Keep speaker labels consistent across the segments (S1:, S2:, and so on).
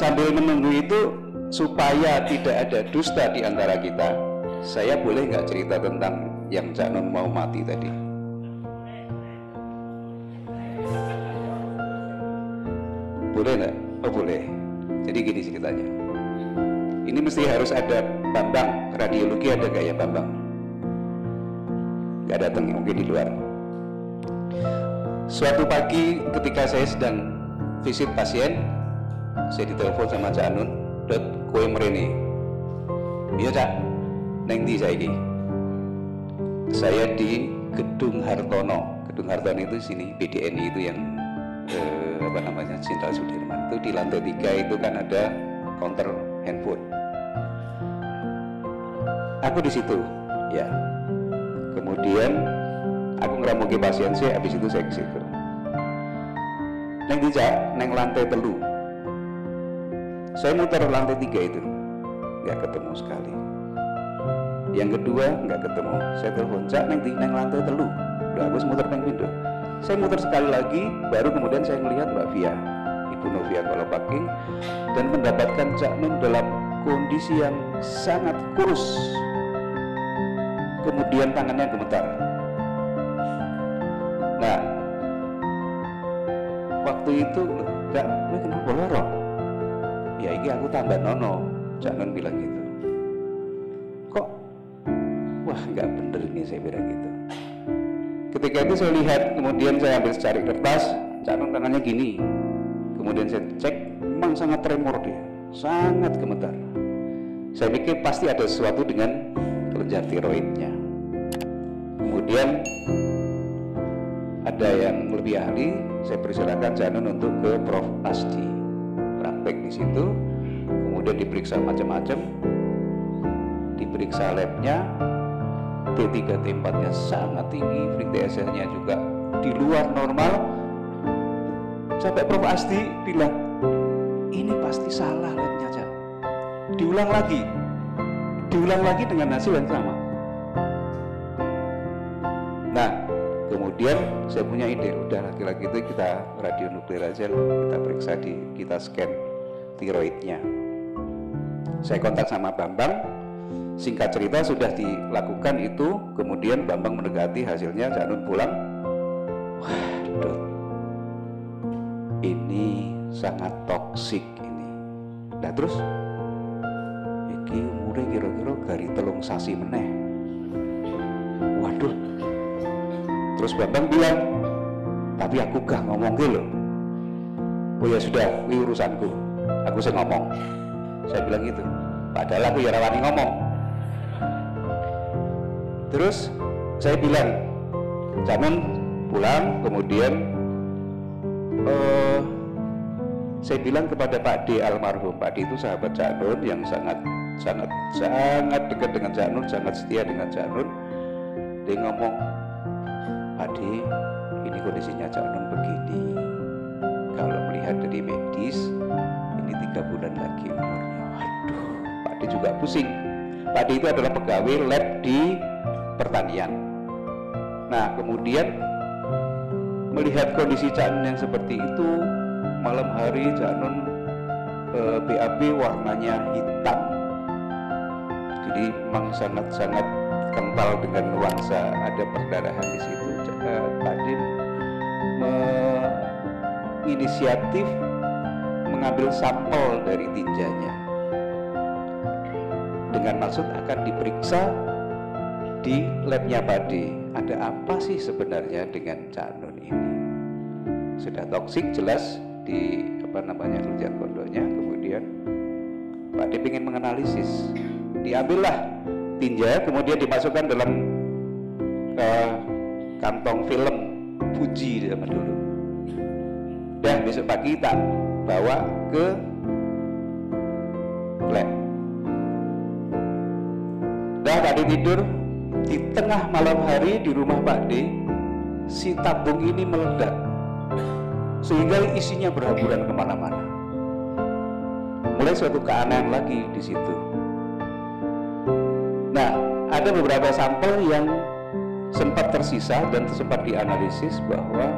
S1: Sambil menunggu itu, supaya tidak ada dusta di antara kita, saya boleh nggak cerita tentang yang Cak Nun mau mati tadi? Boleh nggak? Oh boleh. Jadi gini ceritanya. Ini mesti harus ada Bambang, radiologi ada nggak ya Bambang? Nggak datang, mungkin di luar. Suatu pagi ketika saya sedang visit pasien, saya ditelepon sama Cak Nun, "Dot, kowe mrene." "Iya Cak, neng ndi saiki?" "Saya di Gedung Hartono." Gedung Hartono itu sini, BDNI itu yang apa namanya, Jenderal Sudirman. Itu di lantai 3 itu kan ada counter handphone. Aku di situ, ya. Kemudian aku ngeramuki pasien saya, habis itu saya ke situ. "Neng ndi Cak?" "Neng lantai 3." Saya muter lantai 3 itu, nggak ketemu sekali. Yang kedua nggak ketemu. Saya telepon, "Cak, neng di neng lantai 3." Udah aku muter neng pintu. Saya muter sekali lagi, baru kemudian saya melihat Mbak Via, Ibu Novia Kolopaking, dan mendapatkan Cak Nun dalam kondisi yang sangat kurus. Kemudian tangannya gemetar. Nah, waktu itu, "Cak, lu kenapa loro?" "Ya ini aku tambah nono." Cak Nun bilang gitu. "Kok? Wah nggak bener nih," saya bilang gitu. Ketika itu saya lihat, kemudian saya ambil secari kertas, Cak Nun tangannya gini. Kemudian saya cek, memang sangat tremor dia, sangat gemetar. Saya pikir pasti ada sesuatu dengan kelenjar tiroidnya. Kemudian ada yang lebih ahli, saya persilakan Cak Nun untuk ke Prof. Asdi, praktek di situ. Kemudian diperiksa macam-macam, diperiksa labnya, T3 T4 nya sangat tinggi, free TSH nya juga di luar normal. Sampai Prof. Asdi bilang, "Ini pasti salah labnya Cak." Diulang lagi dengan hasil yang sama. Nah, kemudian saya punya ide, udah laki-laki itu kita radionuklir aja, kita periksa, kita scan tiroidnya. Saya kontak sama Bambang, singkat cerita sudah dilakukan itu, kemudian Bambang mendekati hasilnya, Cak Nun pulang. "Waduh, ini sangat toksik ini." Nah terus, "Iki umurnya kira-kira gari 3 sasi meneh." Waduh. Terus Bambang bilang, "Tapi aku gak ngomong gitu loh." "Oh ya sudah, ini urusanku, aku sih ngomong." Saya bilang gitu, padahal aku ya rawani ngomong. Terus saya bilang, "Cak Nun pulang." Kemudian saya bilang kepada Pak D almarhum. Pak D itu sahabat Cak Nun yang sangat dekat dengan Cak Nun, sangat setia dengan Cak Nun. Dia ngomong, "Pak D, ini kondisinya Cak Nun begini. Kalau melihat dari medis, ini 3 bulan lagi umurnya." Waduh, Pak D juga pusing. Pak D itu adalah pegawai lab di pertanian. Nah, kemudian melihat kondisi Cak Nun yang seperti itu, malam hari Cak Nun BAB warnanya hitam. Jadi memang sangat-sangat kental dengan nuansa, ada perdarahan di situ. Pak D menginisiatif mengambil sampel dari tinjanya dengan maksud akan diperiksa di labnya Pak D. Ada apa sih sebenarnya dengan Cak Nun ini? Sudah toksik jelas di kelenjar kondonya. Kemudian Pak D ingin menganalisis, diambillah tinja, kemudian dimasukkan dalam kantong film Fuji zaman dulu. Dan besok pagi tak bawa ke lab. Dah Pak D tidur, di tengah malam hari di rumah Pak D, si tabung ini meledak sehingga isinya berhamburan kemana-mana. Mulai suatu keanehan lagi di situ. Nah, ada beberapa sampel yang sempat tersisa dan sempat dianalisis bahwa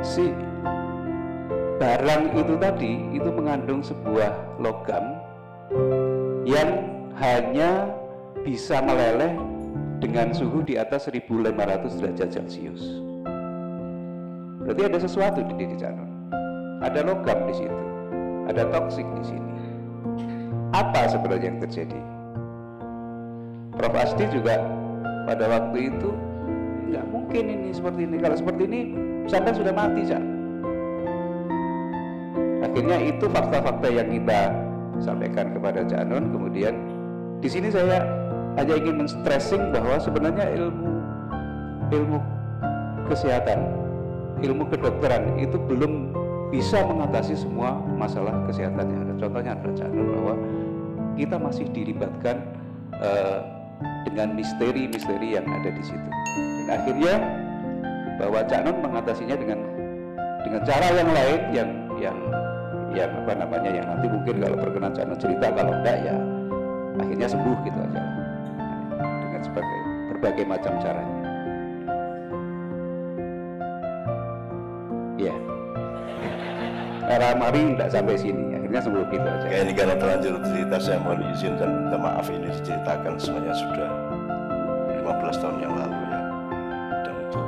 S1: si barang itu tadi itu mengandung sebuah logam yang hanya bisa meleleh dengan suhu di atas 1500 derajat Celcius. Berarti ada sesuatu di diri Canun. Ada logam di situ, ada toksik di sini. Apa sebenarnya yang terjadi? Prof Asdi juga pada waktu itu nggak mungkin ini seperti ini. Kalau seperti ini, sampai sudah mati, Cak. Akhirnya itu fakta-fakta yang kita sampaikan kepada Cak Nun. Kemudian di sini saya hanya ingin men-stressing bahwa sebenarnya ilmu kesehatan, ilmu kedokteran itu belum bisa mengatasi semua masalah kesehatan yang ada. Contohnya adalah Cak Nun, bahwa kita masih dilibatkan dengan misteri-misteri yang ada di situ. Dan akhirnya bahwa Cak Nun mengatasinya dengan cara yang lain yang apa namanya, yang nanti mungkin kalau berkenan Cak Nun cerita, kalau enggak ya akhirnya sembuh gitu aja dengan berbagai macam caranya. Ya. Era mari tidak sampai sini, akhirnya sembuh gitu aja.
S2: Kayak ini karena terlanjur cerita, saya mohon izin dan minta maaf, ini diceritakan sebenarnya sudah 15 tahun yang lalu ya, dan itu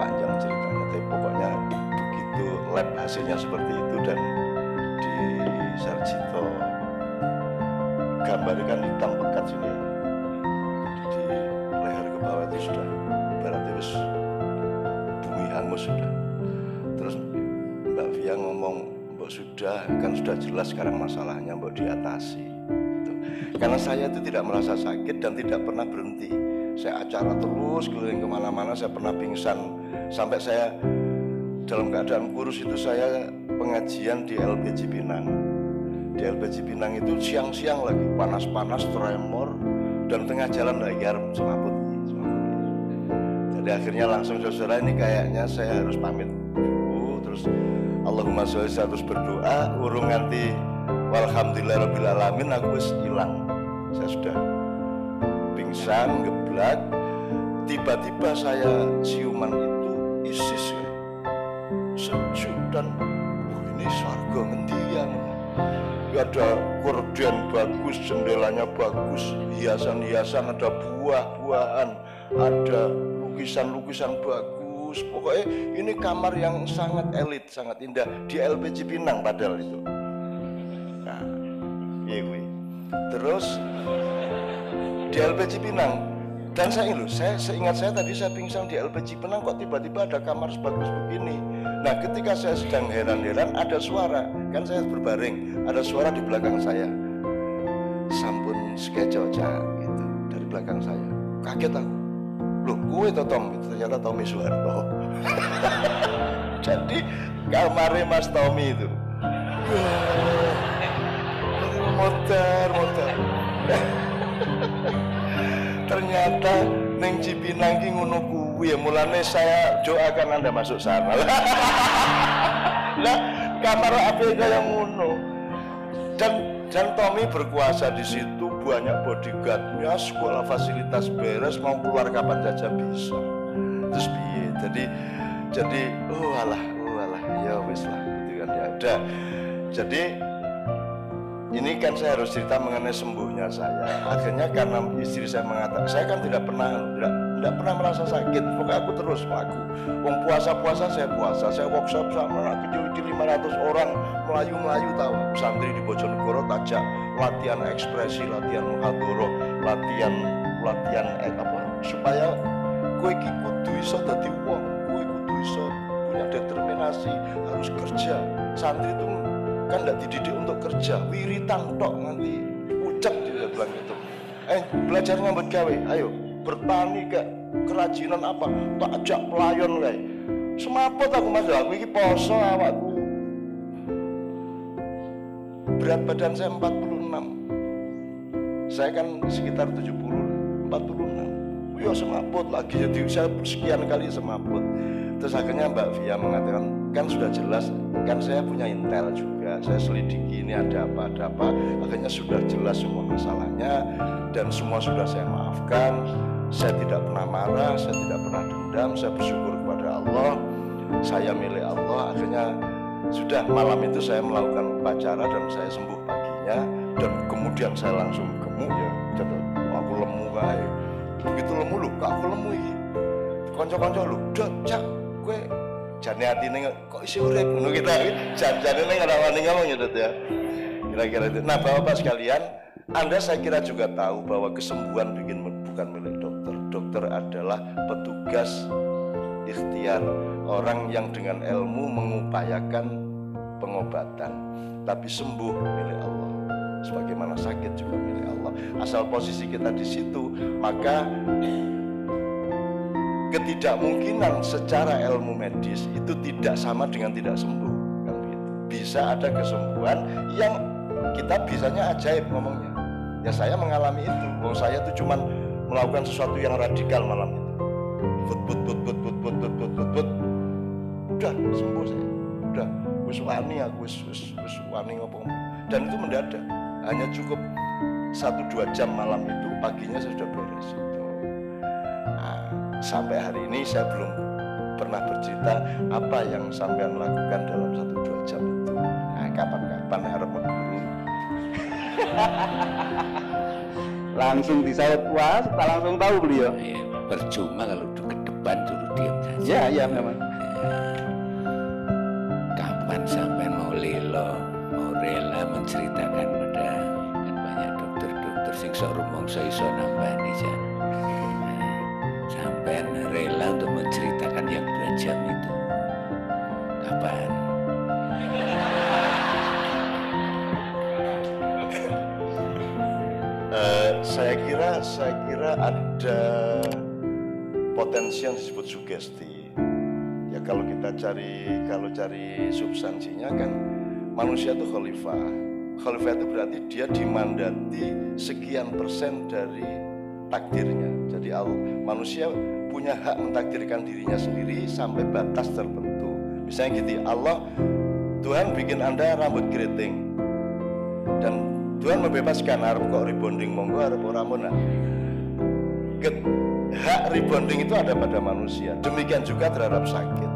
S2: panjang ceritanya. Tapi pokoknya begitu lab hasilnya seperti itu, dan di Sarjito gambarkan hitam pekat sini, di leher ke bawah itu sudah berarti wis bumi hangus sudah. Terus Mbak Via ngomong, Mbak sudah jelas sekarang masalahnya, Mbak diatasi. Karena saya itu tidak merasa sakit dan tidak pernah berhenti. Saya acara terus keliling kemana-mana. Saya pernah pingsan sampai saya dalam keadaan kurus itu. Saya pengajian di LPG Pinang. Di LPG Pinang itu siang-siang lagi panas-panas, tremor, dan tengah jalan lagi harap semaput. Jadi akhirnya langsung, saudara, ini kayaknya saya harus pamit dulu. Terus Allahumma sholli, saya terus berdoa, urung nganti walhamdulillahirabbil alamin aku wis hilang. Saya sudah pingsan, geblak. Tiba-tiba saya siuman itu ISIS ya. Sejuk dan ini surga ngendian. Ada gorden bagus, jendelanya bagus, hiasan-hiasan, ada buah-buahan, ada lukisan-lukisan bagus. Pokoknya ini kamar yang sangat elit, sangat indah di LPG Pinang padahal itu. Nah, iya. Terus di LPG Pinang, dan saya seingat saya tadi saya pingsan di LPG Pinang, kok tiba-tiba ada kamar sebagus begini. Nah, ketika saya sedang heran-heran, ada suara, kan saya berbaring, ada suara di belakang saya, sampun skejo Cak, gitu, dari belakang saya. Kaget aku, loh gue itu Tom, ternyata Tommy Soeharto. Jadi kamarnya Mas Tommy itu motor. Ternyata neng Cipinang ki ngono kuwi ya, mulane saya doakan Anda masuk sana. Lah kamar apa kaya ngono. Dan Tommy berkuasa di situ, banyak bodyguardnya, sekolah fasilitas beres, mau keluar kapan saja bisa. Terus piye? Jadi alah ya wis lah gitu kan ya udah. Jadi ini kan saya harus cerita mengenai sembuhnya saya. Akhirnya karena istri saya mengatakan, saya kan tidak pernah merasa sakit. Pokoknya aku terus melaku. Puasa saya puasa. Saya workshop sama anak kecil 500 orang, melayu tahu. Aku santri di Bojonegoro tajak latihan ekspresi, latihan muhadharah, latihan supaya kowe iki kudu iso dadi wong, kowe kudu iso punya determinasi, harus kerja. Santri itu kan tidak dididik untuk kerja, wiritan tok nanti pucat dia bilang gitu. Belajar nyambut gawe, ayo bertani kayak kerajinan apa, tak ajak pelayan kayak semaput aku mas, aku ini poso awakku. Berat badan saya 46, saya kan sekitar 70, 46. Ya semaput lagi, jadi saya sekian kali semaput. Terus akhirnya Mbak Via mengatakan, kan sudah jelas, kan saya punya intel juga, saya selidiki ini ada apa. Akhirnya sudah jelas semua masalahnya, dan semua sudah saya maafkan. Saya tidak pernah marah, saya tidak pernah dendam, saya bersyukur kepada Allah, saya milik Allah. Akhirnya Sudah malam itu saya melakukan upacara dan saya sembuh paginya, dan kemudian saya langsung gemuk ya, jadi aku lemu kae. Begitu lemu lho, kok aku lemu iki. Kanca-kanca lho, "Dok, Cak, kowe jane atine kok isi urip ngono kita." Jane ning ora wani ngomong ya, Dok ya. Kira-kira itu. Nah, Bapak sekalian, Anda saya kira juga tahu bahwa kesembuhan bukan milik dokter. Dokter adalah petugas ikhtiar, orang yang dengan ilmu mengupayakan pengobatan, tapi sembuh milik Allah. Sebagaimana sakit juga milik Allah. Asal posisi kita di situ, maka ketidakmungkinan secara ilmu medis itu tidak sama dengan tidak sembuh, kan begitu. Bisa ada kesembuhan yang kita bisanya ajaib ngomongnya. Ya saya mengalami itu. Saya tuh cuman melakukan sesuatu yang radikal malam itu. Put. Udah sembuh saya. Udah wis wani aku wis wani ngomong. Dan itu mendadak. Hanya cukup 1-2 jam malam itu, paginya saya sudah beres itu. Nah, sampai hari ini saya belum pernah bercerita apa yang sampean lakukan dalam 1-2 jam itu. Nah, kapan-kapan harap mengguru.
S1: Langsung disaut puas, tak langsung tahu beliau.
S3: Ya, percuma kalau ke depan suruh diam saja.
S1: Ya, iya memang.
S3: Kapan sampai mau rela menceritakan pada kan banyak dokter-dokter sing sok rumangsa iso nambani jan. Sampai rela untuk menceritakan yang 2 jam itu. Kapan?
S2: Saya kira ada potensi yang disebut sugesti. Ya kalau cari substansinya kan manusia itu khalifah. Khalifah itu berarti dia dimandati sekian persen dari takdirnya. Jadi manusia punya hak mentakdirkan dirinya sendiri sampai batas tertentu. Misalnya gitu, Tuhan bikin Anda rambut keriting dan Tuhan membebaskan, harap kok rebonding monggo, harap ora mona. Hak rebonding itu ada pada manusia. Demikian juga terhadap sakit.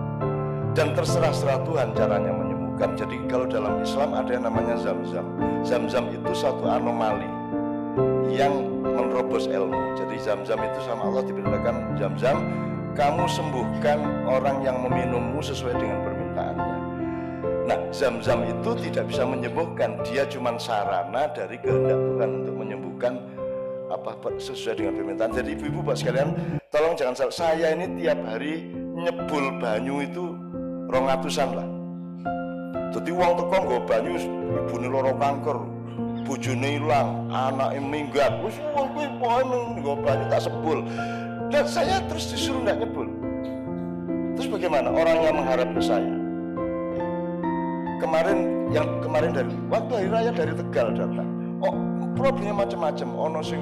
S2: Dan terserah Tuhan caranya menyembuhkan. Jadi kalau dalam Islam ada yang namanya Zam-Zam. Zam-Zam itu suatu anomali yang menerobos ilmu. Jadi Zam-Zam itu sama Allah diberitakan, Zam-Zam, kamu sembuhkan orang yang meminummu sesuai dengan permintaannya. Nah, Zam-Zam itu tidak bisa menyembuhkan, dia cuma sarana dari kehendak Tuhan untuk menyembuhkan sesuai dengan permintaan. Jadi ibu-ibu Bapak sekalian, tolong jangan salah, saya ini tiap hari nyebul banyu itu 200-an lah. Jadi uang teko nggo banyu, ibune lara kanker, bojone ilang, anake minggat, wis kuwi pokoke nggo banyu tak sebul. Dan saya terus disuruh enggak nyebul. Terus bagaimana orang yang mengharap ke saya? Kemarin dari waktu hari raya dari Tegal datang. Oh, problemnya macam-macam. Ono sing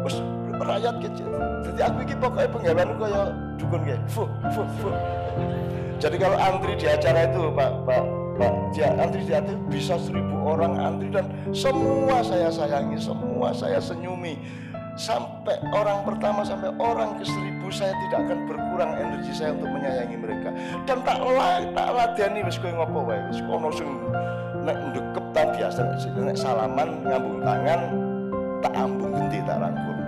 S2: wis rakyat kecil. Jadi aku iki pokoke penggawean kaya dukun nggih. Fuh. Jadi kalau antri di acara itu antri di acara bisa 1000 orang antri dan semua saya sayangi, semua saya senyumi. Sampai orang pertama sampai orang ke 1000 saya tidak akan berkurang energi saya untuk menyayangi mereka. Dan tak ladeni wis kowe ngopo wae. Wis ono sing nek ndekep ta biasa nek salaman ngambung tangan tak ambung genti tak rangkul.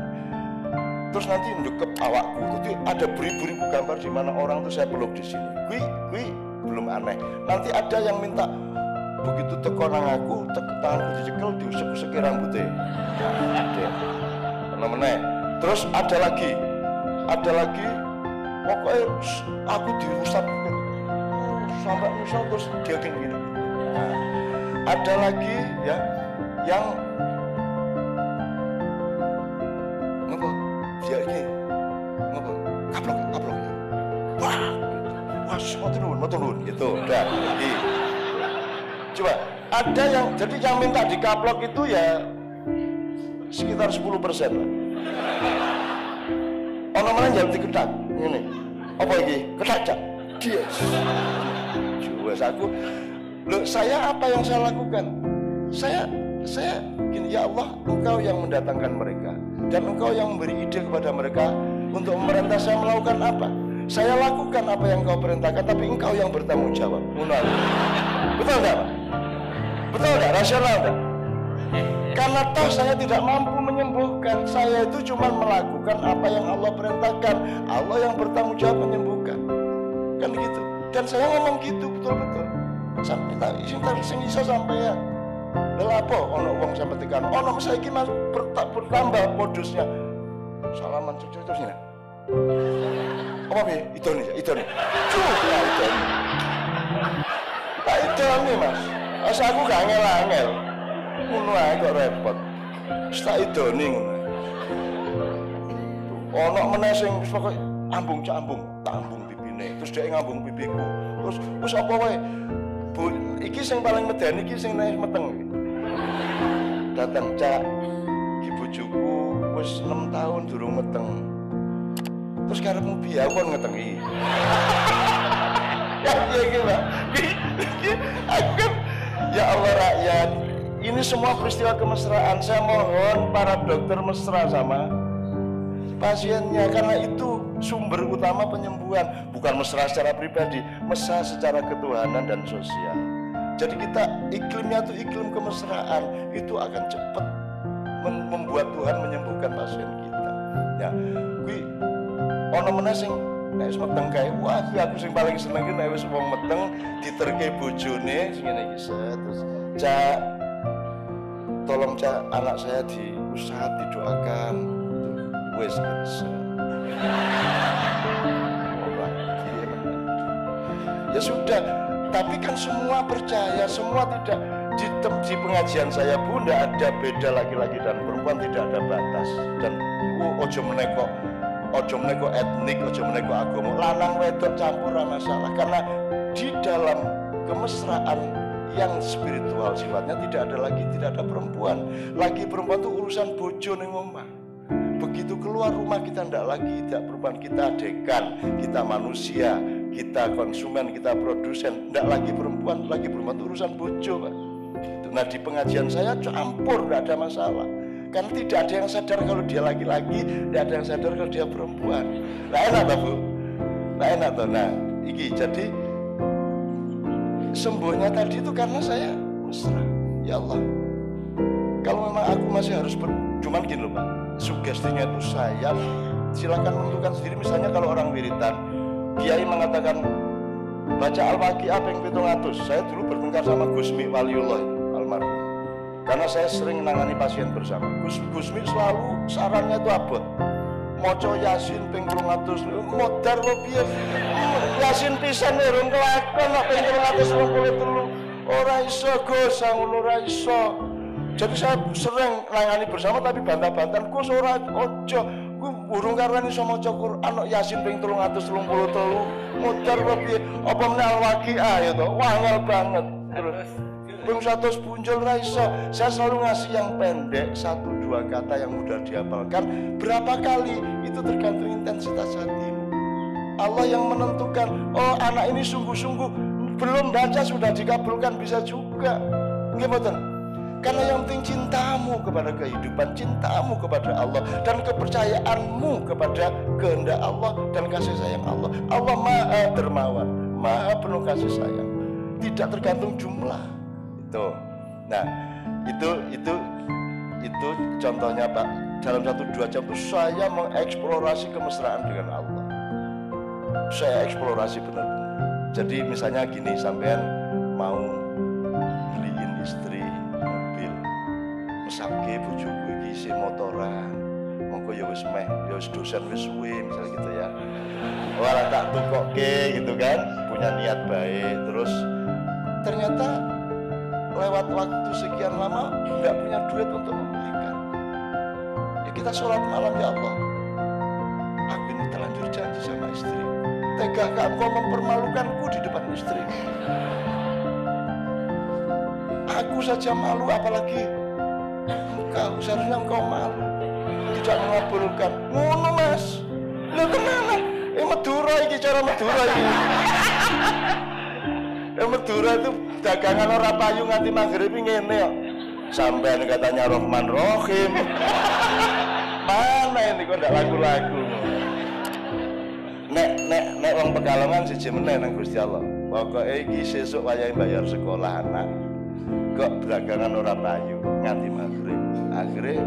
S2: Terus nanti ndekep awakku. Jadi ada beribu-ribu gambar di mana orang tuh saya peluk di sini. Kui belum aneh. Nanti ada yang minta begitu teko nang aku, tanganku dicekel diusek-useki rambutnya. Meneh. Terus ada lagi pokoknya aku diusap sampai misal terus dia gini. Nah, ada lagi ya yang ngapa dia ini ngapa kaplok ya. Wah motor gitu udah lagi. Coba ada yang jadi yang minta dikaplok itu ya sekitar 10% lah. Ono mana yang diketak ini apa ini ketak dia jual aku loh. Saya apa yang saya lakukan? Saya gini, ya Allah, Engkau yang mendatangkan mereka dan Engkau yang memberi ide kepada mereka untuk memerintah saya melakukan apa. Saya lakukan apa yang kau perintahkan, tapi engkau yang bertanggung jawab. Betul enggak, Pak? Betul enggak? Rasional enggak? Karena toh saya tidak mampu menyembuhkan. Saya itu cuma melakukan apa yang Allah perintahkan. Allah yang bertanggung jawab menyembuhkan. Kan gitu. Dan saya ngomong gitu betul-betul. Sampai tak sing iso sampai ya. Lha apa ono wong sampai tekan. Ono saiki Mas bertambah modusnya. Salaman cucu terus ini. Apa piye? Itu nih. Cuma itu. Tak itu nih, Mas. Asa aku gak angel-angel. Ngono ae kok repot. Tak itu nih ngono. Ono meneh sing pokoke ambung tak ambung pipine. Terus dhek ngambung pipiku. Terus apa wae? Bu, iki sing paling medeni iki sing meteng. Datang Cak, iki bojoku wis 6 tahun durung meteng. Terus karepmu piye aku kon ngetengi. Ya iki, Pak. Aku kan ya Allah rakyat, ini semua peristiwa kemesraan. Saya mohon para dokter mesra sama pasiennya, karena itu sumber utama penyembuhan. Bukan mesra secara pribadi, mesra secara ketuhanan dan sosial. Jadi kita iklimnya itu iklim kemesraan, itu akan cepat membuat Tuhan menyembuhkan pasien kita. Ya, kui ono meneh sing nek wis meteng kae, wah aku sing paling seneng ki nek wis wong meteng diterke bojone sing ngene iki terus Cak, tolong Cak, anak saya diusah didoakan. Wis bisa. Ya sudah, tapi kan semua percaya, semua tidak di pengajian saya pun tidak ada beda laki-laki dan perempuan, tidak ada batas. Dan ojo meneko etnik, ojo meneko agama, lanang wedok campur masalah. Karena di dalam kemesraan yang spiritual sifatnya tidak ada perempuan. Lagi perempuan itu urusan bojo ning omah. Begitu keluar rumah kita tidak perempuan, kita dekan, kita manusia, kita konsumen, kita produsen, tidak lagi perempuan itu urusan bojo, Pak. Nah di pengajian saya campur, tidak ada masalah. Karena tidak ada yang sadar kalau dia laki-laki, tidak ada yang sadar kalau dia perempuan. Nah enak tak, Bu? Nah enak tak? Nah iki jadi sembuhnya tadi itu karena saya mesra. Ya Allah, kalau memang aku masih harus cuman gini loh, Pak, sugestinya itu saya silakan menentukan sendiri. Misalnya kalau orang wiritan, Kiai mengatakan baca Al-Waqiah ping 700. Saya dulu bertengkar sama Gusmi Waliullah almarhum, karena saya sering menangani pasien bersama. Gusmi selalu sarannya itu apa? Moco Yasin ping 300, modar lo piye? Yasin pisan urung kelakon kok ping 323. Ora iso Gus, ngono ora iso. Jadi saya sering nangani bersama tapi bantah-bantahan, Gus ora ojo. Ku burung karena iso maca Quran kok Yasin ping 333. Modar lo piye? Apa meneh Al-Waqiah ya to? Wangel banget. Terus ping 100 punjul ra iso. Saya selalu ngasih yang pendek, 1-2 kata yang mudah dihafalkan. Berapa kali itu tergantung intensitas hatimu. Allah yang menentukan. Oh, anak ini sungguh-sungguh belum baca sudah dikabulkan, bisa juga. Nggih mboten? Karena yang penting cintamu kepada kehidupan, cintamu kepada Allah, dan kepercayaanmu kepada kehendak Allah dan kasih sayang Allah. Allah Maha Dermawan, Maha penuh kasih sayang. Tidak tergantung jumlah. Itu. Nah, itu contohnya, Pak. Dalam 1-2 jam itu saya mengeksplorasi kemesraan dengan Allah. Saya eksplorasi benar-benar. Jadi misalnya gini, sampean mau beliin istri mobil, mesake bojoku iki isih motoran, monggo ya wis meh, ya wis dosen wis suwe misalnya gitu ya. Ora tak tukokke gitu kan, punya niat baik. Terus ternyata lewat waktu sekian lama nggak punya duit untuk membelikan. Ya kita sholat malam, ya Allah, aku ini terlanjur janji sama istri. Tegakah engkau mempermalukanku di depan istri? Aku saja malu, apalagi engkau. Seharusnya engkau malu, tidak mengabulkan. Ngono Mas, lu kenapa? Madura iki, cara Madura iki. Madura itu dagangan orang payu nganti maghrib ngene kok. Sampean katanya Rahman Rahim. Mana ini kok ndak laku-laku? Nek Pekalongan siji meneh nang Gusti Allah. Pokoke iki sesuk wayahe bayar sekolah anak. Kok dagangan ora payu nganti maghrib. Akhirnya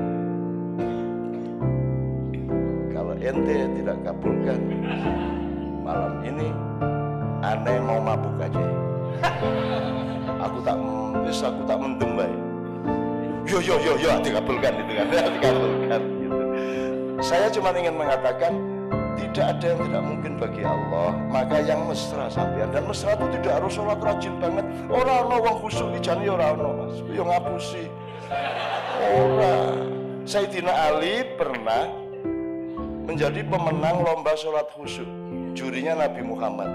S2: kalau ente tidak kabulkan malam ini, aneh mau mabuk aja. Aku tak mendem baik. Yo dikabulkan itu kan, dikabulkan gitu. Saya cuma ingin mengatakan tidak ada yang tidak mungkin bagi Allah. Maka yang mesra sampean, dan mesra itu tidak harus sholat rajin banget. Ora ono wong khusuk ijane ora ono Mas. Yo ngapusi. Ora. Sayyidina Ali pernah menjadi pemenang lomba sholat khusyuk. Jurinya Nabi Muhammad.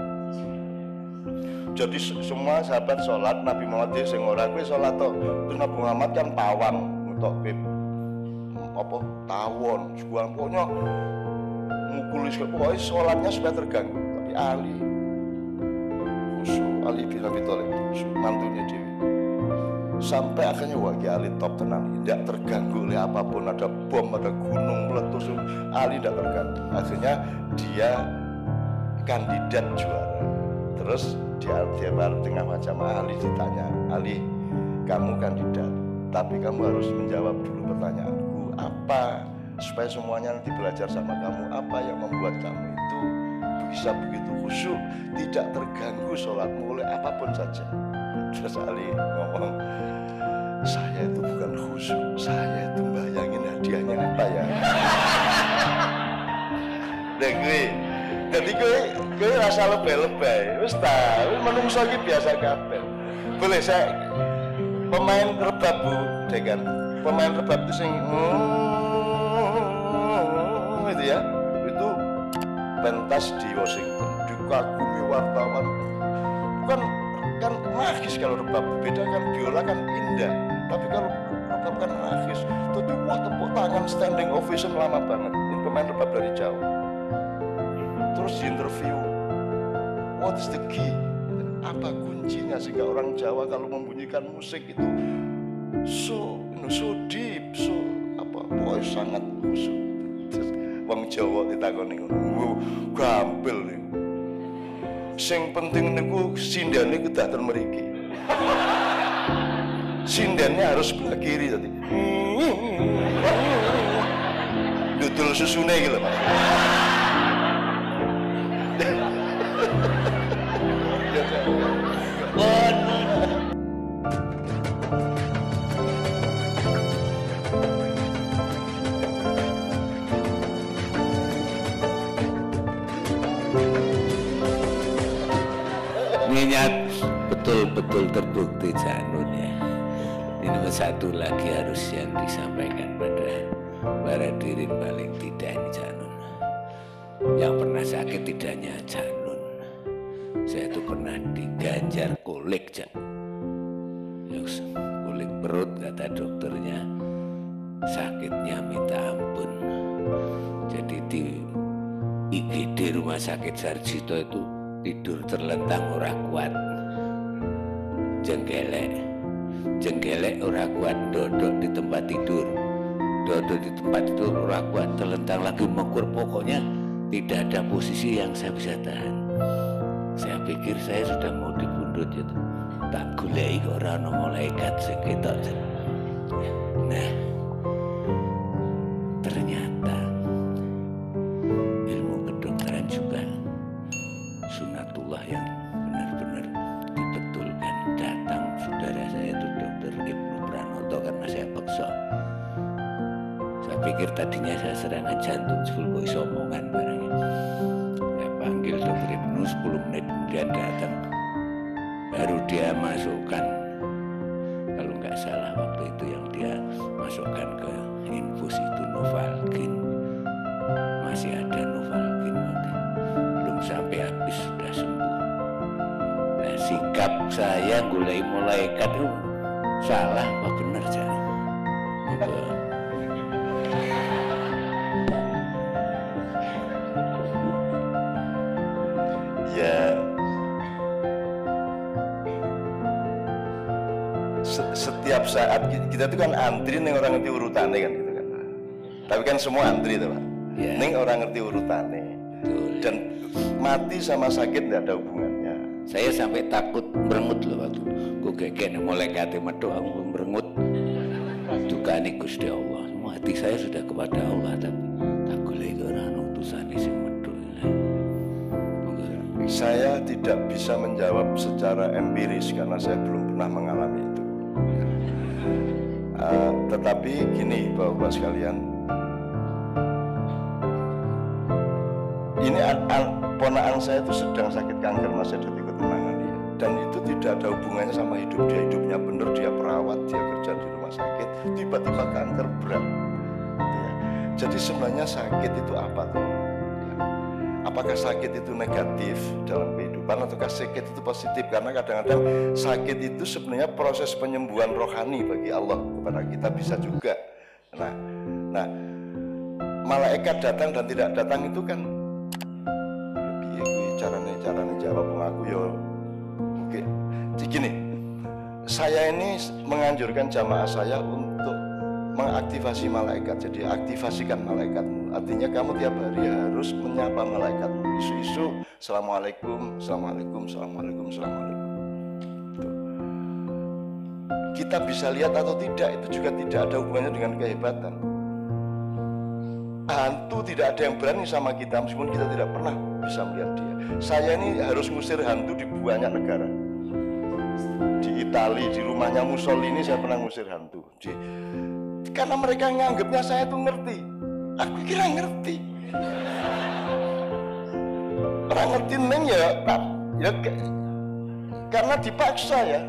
S2: Jadi semua sahabat sholat, Nabi Muhammad dia sing ora kowe sholat to. Terus Nabi Muhammad kan pawang untuk apa tawon, jual pokoknya mukulis pokoknya sholatnya supaya terganggu. Tapi Ali khusyuk, Ali bin Abi Thalib mantunya Dewi. Sampai akhirnya wah Ali top tenan, tidak terganggu oleh apapun, ada bom, ada gunung meletus, Ali tidak terganggu. Akhirnya dia kandidat juara. Terus dia baru tengah macam Ali ditanya, Ali kamu kandidat, tapi kamu harus menjawab dulu pertanyaanku, apa supaya semuanya nanti belajar sama kamu, apa yang membuat kamu itu bisa begitu khusyuk, tidak terganggu sholatmu oleh apapun saja. Terus Ali ngomong, saya itu bukan khusyuk, saya itu bayangin hadiahnya apa ya. Dan jadi gue rasa lebay-lebay, wis ta, menungso iki biasa kabeh. Boleh saya pemain rebab Bu, Dekan. Pemain rebab itu sing itu ya, itu pentas di Washington, dikagumi wartawan. Bukan kan magis kalau rebab, beda kan biola kan indah, tapi kalau rebab kan magis. Jadi wah tepuk tangan standing ovation lama banget. Ini pemain rebab dari jauh. Terus di interview, what is the key? Apa kuncinya sehingga orang Jawa kalau membunyikan musik itu so deep, so apa, boy sangat khusyuk. Wong Jawa ditakoni ngono, gampil nih. Sing penting niku sindane ku dah ten mriki. Sindannya harus sebelah kiri tadi. Dudul susune gitu Mas.
S3: Niat betul-betul terbukti Janun ya. Ini nomor satu lagi harus yang disampaikan pada para hadirin paling tidak ini Janun. Yang pernah sakit tidak hanya Janun. Saya itu pernah diganjar kolik kulik perut, kata dokternya sakitnya minta ampun. Jadi di IGD Rumah Sakit Sarjito itu tidur terlentang ora kuat, jenggelek ora kuat, dodok di tempat tidur ora kuat, terlentang lagi mekur, pokoknya tidak ada posisi yang saya bisa tahan. Saya pikir saya sudah mau dibundut itu, tak goleki kok ora ana malaikat sing ketok. Nah, ternyata ilmu kedokteran juga sunatullah yang benar-benar dibetulkan. Datang saudara saya itu Dokter Ibnu Pranoto karena saya paksa. Saya pikir tadinya saya serangan jantung, sebelum iso omongan barangnya. Saya panggil Dokter Ibnu, 10 menit kemudian datang. Baru dia masukkan, kalau nggak salah waktu itu yang dia masukkan ke infus itu Novalgin. Masih ada Novalgin waktu. Belum sampai habis sudah sembuh. Nah, sikap saya mulai malaikat itu salah apa benar saya?
S2: Ya, setiap saat kita itu kan antri nih orang ngerti urutannya kan gitu kan. Tapi kan semua antri tuh Pak.
S3: Ya.
S2: Ning orang ngerti urutannya.
S3: Betul.
S2: Dan mati sama sakit tidak ada hubungannya.
S3: Saya sampai takut merengut loh waktu gue gegek mulai kate metu aku merengut. Dukane Gusti Allah. Semua hati saya sudah kepada Allah tapi tak golek ora ono utusane sing metu.
S2: Saya tidak bisa menjawab secara empiris karena saya belum pernah mengalami itu. Tetapi gini Bapak-Bapak sekalian, ini ponakan saya itu sedang sakit kanker, Mas, saya ikut menangani, dan itu tidak ada hubungannya sama hidup dia. Hidupnya benar, dia perawat, dia kerja di rumah sakit, tiba-tiba kanker berat ya. Jadi sebenarnya sakit itu apa tuh ya? Apakah sakit itu negatif dalam kehidupan ataukah sakit itu positif? Karena kadang-kadang sakit itu sebenarnya proses penyembuhan rohani bagi Allah kepada kita, bisa juga. Nah, malaikat datang dan tidak datang itu kan caranya jawab pengaku yo. Oke. Jadi gini, saya ini menganjurkan jamaah saya untuk mengaktifasi malaikat. Jadi aktifasikan malaikatmu. Artinya kamu tiap hari harus menyapa malaikatmu. Isu-isu, assalamualaikum, assalamualaikum, assalamualaikum, assalamualaikum. Tuh. Kita bisa lihat atau tidak, itu juga tidak ada hubungannya dengan kehebatan. Hantu tidak ada yang berani sama kita meskipun kita tidak pernah bisa melihat dia. Saya ini harus ngusir hantu di banyak negara. Di Italia, di rumahnya Mussolini saya pernah ngusir hantu. Karena mereka nganggapnya saya tuh ngerti. Aku kira ngerti. Orang ngerti neng ya karena dipaksa ya.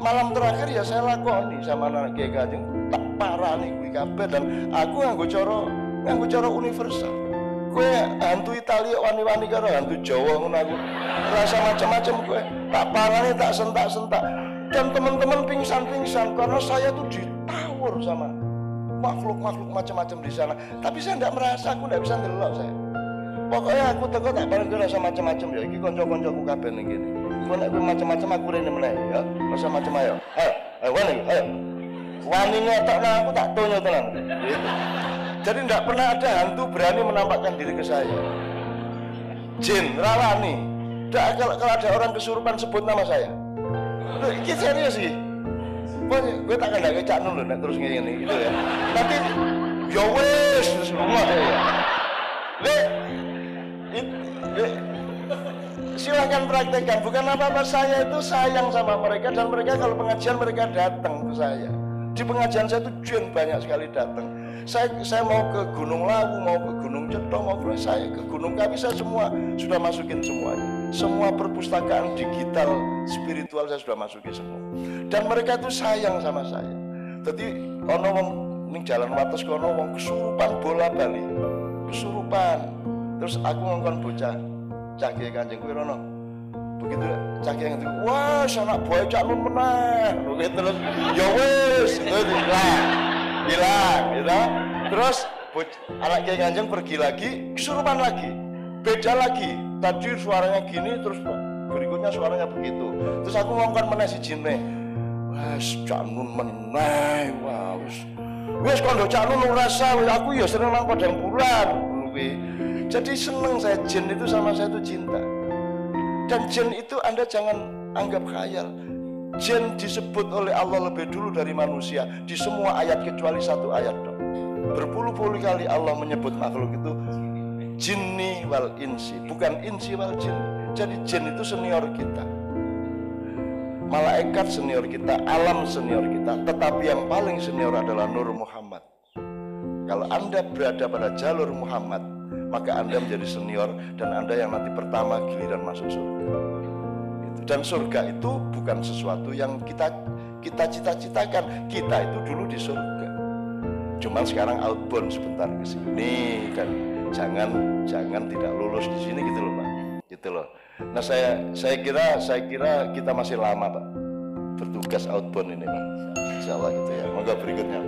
S2: Malam terakhir ya saya lakoni sama anak Kiai Kanjeng, tak parah nih kuwi kabeh, dan aku nganggo cara universal. Kowe hantu Italia wani-wani karo hantu Jawa ngono, aku rasa macam-macam kowe. Tak parane tak sentak-sentak. Dan teman-teman pingsan-pingsan karena saya tuh ditawur sama makhluk-makhluk macam-macam di sana. Tapi saya tidak merasa, aku tidak bisa ndelok saya. Pokoknya aku teko tak parane rasa macam-macam ya. Iki kanca-kancaku kabeh ning kene. Kowe nek macam-macam aku rene meneh ya. Rasa macam ayo. Ayo wani, ayo. Wani ngetokno aku tak tonyo tenan. Gitu. Jadi tidak pernah ada hantu berani menampakkan diri ke saya. Jin, rawani. Kalau ada orang kesurupan sebut nama saya. Loh, ini serius sih. Gue tak akan kayak Cak Nun loh, terus ngene gitu ya. Nanti, ya wes, terus ngomong ya. Silahkan praktekkan. Bukan apa-apa, saya itu sayang sama mereka, dan mereka kalau pengajian mereka datang ke saya. Di pengajian saya itu jin banyak sekali datang. Saya mau ke Gunung Lawu, mau ke Gunung Cetong, mau ke Gunung Kawi, saya semua sudah masukin semuanya. Semua perpustakaan digital spiritual saya sudah masukin semua. Dan mereka itu sayang sama saya. Jadi ono wong ning jalan wates kono wong kesurupan bola bali. Kesurupan. Terus aku ngongkon bocah Cak Kiai Kanjeng kuwi rono. Begitu Cak Kiai ngerti, wah anak boy Cak Nun meneh. Begitu terus ya wis, hilang gitu. Terus anak Kiai Kanjeng pergi lagi, kesurupan lagi, beda lagi. Tadi suaranya gini, terus berikutnya suaranya begitu. Terus aku ngomongkan meneh si jinne, wes Cak Nun meneh, wah wes kondo Cak Nun ngerasa, aku ya seneng nang Padang Bulan. Jadi seneng saya, jin itu sama saya itu cinta. Dan jin itu Anda jangan anggap khayal. Jin disebut oleh Allah lebih dulu dari manusia di semua ayat kecuali satu ayat dong. Berpuluh-puluh kali Allah menyebut makhluk itu jinni wal insi, bukan insi wal jin. Jadi jin itu senior kita, malaikat senior kita, alam senior kita, tetapi yang paling senior adalah Nur Muhammad. Kalau Anda berada pada jalur Muhammad, maka Anda menjadi senior, dan Anda yang nanti pertama giliran masuk surga. Dan surga itu bukan sesuatu yang kita cita-citakan. Kita itu dulu di surga. Cuman sekarang outbound sebentar ke sini kan. Jangan tidak lulus di sini gitu loh, Pak. Gitu loh. Nah, saya kira kita masih lama, Pak, bertugas outbound ini, Pak. Insyaallah gitu ya. Moga berikutnya.